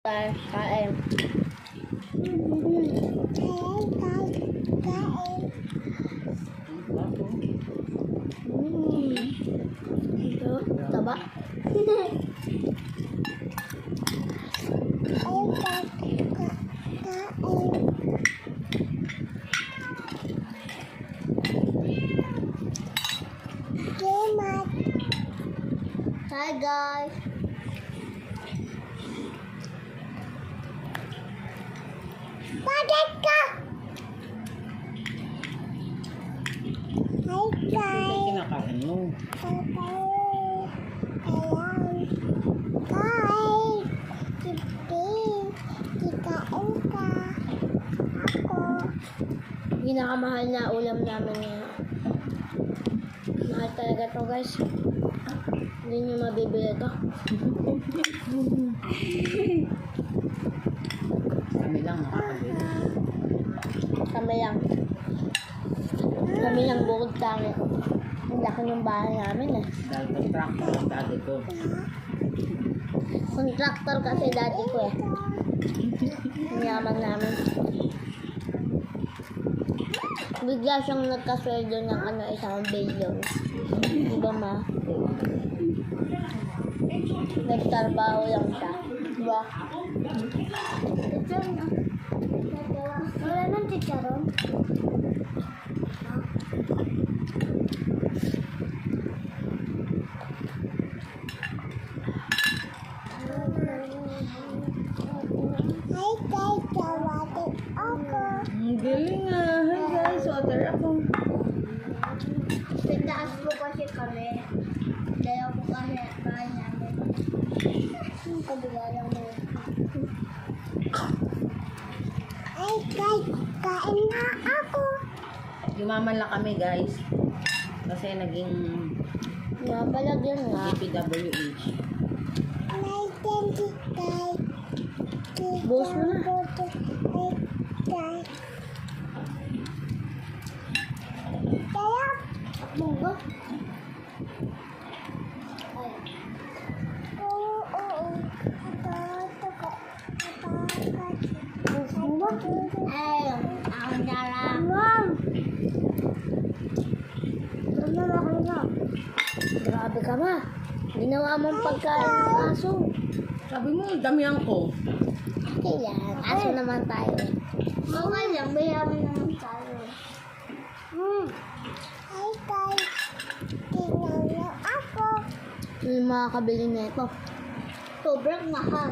Kain. Kain. Ito, taba. Hi guys. Bakit ka? Hi guys. Kinakain mo. Guys, kikain ka. Ako. Pinakamahal na ulam namin ngayon. Mahal talaga to guys. Hindi nyo mabibili to. Kami lang nakakabili. Kami lang. Kami lang bukod tangi. Ang laki ng bahay namin eh. Dahil contractor ang dati ko. Contractor kasi dati ko eh. Ang yaman namin. Bigla siyang nagkasweldo ng 1 billion. Diba ma? Nagtrabaho lang siya. Diba? Wala nang chicharon. Hi guys, tawatin ako. Ang galing ah. Hi guys, order ako. Pintaas po kasi kami. Dalaw po kasi bahay namin. Kabila lang mo. Hi guys, kain na ako. Yumaman lang kami guys. Kasi naging Napalagyan nga. DPWH. May candy guys. Bus mo na. Kaya, bunga. Ay, ako dala. Mom! Grabe ka ma. Ginawa mong pagkain ng aso. Sabi mo, damihan ko. Okay yan. Aso naman tayo. Okay lang. Mayaman naman tayo. Hi guys. Tingnan niyo ako. Yung makakabili na ito. Sobrang mahal.